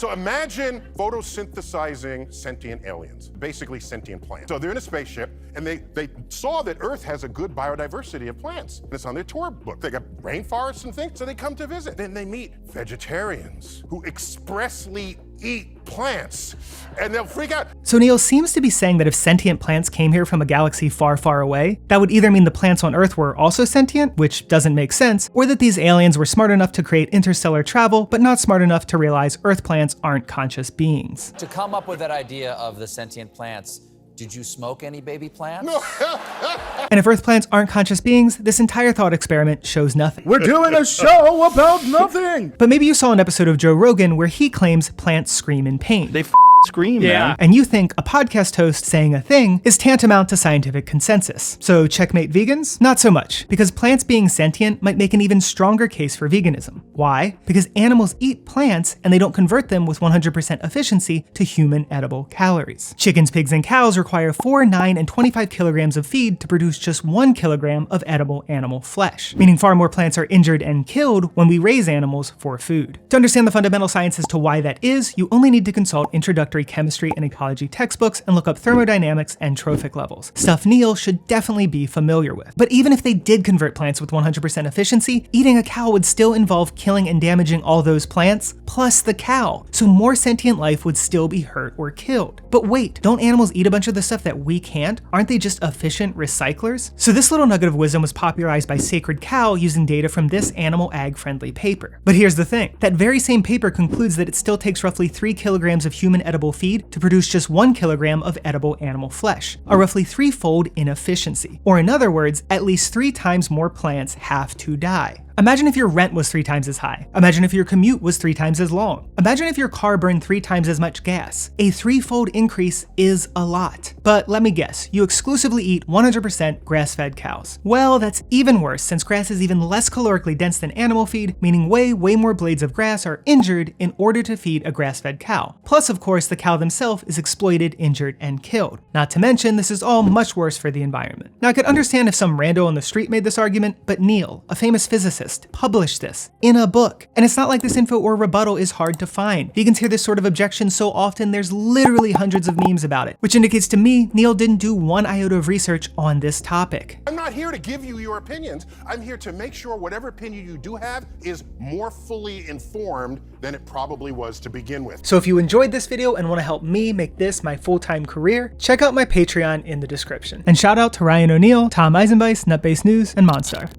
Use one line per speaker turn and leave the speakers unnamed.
So imagine photosynthesizing sentient aliens, basically sentient plants. So they're in a spaceship, and they saw that Earth has a good biodiversity of plants. And it's on their tour book. They got rainforests and things, so they come to visit. Then they meet vegetarians who expressly eat plants, and they'll freak out.
So Neil seems to be saying that if sentient plants came here from a galaxy far, far away, that would either mean the plants on Earth were also sentient, which doesn't make sense, or that these aliens were smart enough to create interstellar travel, but not smart enough to realize Earth plants aren't conscious beings.
To come up with that idea of the sentient plants, did you smoke any baby plants?
And if Earth plants aren't conscious beings, this entire thought experiment shows nothing.
We're doing a show about nothing!
But maybe you saw an episode of Joe Rogan where he claims plants scream in pain.
They scream, man.
And you think a podcast host saying a thing is tantamount to scientific consensus. So checkmate vegans? Not so much, because plants being sentient might make an even stronger case for veganism. Why? Because animals eat plants and they don't convert them with 100% efficiency to human edible calories. Chickens, pigs, and cows require 4, 9, and 25 kilograms of feed to produce just 1 kilogram of edible animal flesh, meaning far more plants are injured and killed when we raise animals for food. To understand the fundamental science as to why that is, you only need to consult introductory chemistry and ecology textbooks and look up thermodynamics and trophic levels, stuff Neil should definitely be familiar with. But even if they did convert plants with 100% efficiency, eating a cow would still involve killing and damaging all those plants, plus the cow, so more sentient life would still be hurt or killed. But wait, don't animals eat a bunch of the stuff that we can't? Aren't they just efficient recyclers? So this little nugget of wisdom was popularized by Sacred Cow using data from this animal ag-friendly paper. But here's the thing, that very same paper concludes that it still takes roughly 3 kilograms of human edible feed to produce just 1 kilogram of edible animal flesh, a roughly 3-fold inefficiency. Or in other words, at least 3 times more plants have to die. Imagine if your rent was 3 times as high. Imagine if your commute was 3 times as long. Imagine if your car burned 3 times as much gas. A 3-fold increase is a lot. But let me guess, you exclusively eat 100% grass-fed cows. Well, that's even worse, since grass is even less calorically dense than animal feed, meaning way more blades of grass are injured in order to feed a grass-fed cow. Plus, of course, the cow themselves is exploited, injured, and killed. Not to mention, this is all much worse for the environment. Now, I could understand if some rando on the street made this argument, but Neil, a famous physicist, published this in a book. And it's not like this info or rebuttal is hard to find. Vegans hear this sort of objection so often, there's literally hundreds of memes about it, which indicates to me Neil didn't do 1 iota of research on this topic.
I'm not here to give you your opinions. I'm here to make sure whatever opinion you do have is more fully informed than it probably was to begin with.
So if you enjoyed this video and want to help me make this my full-time career, check out my Patreon in the description. And shout out to Ryan O'Neill, Tom Eisenbeiss, Nutbase News, and Monstar.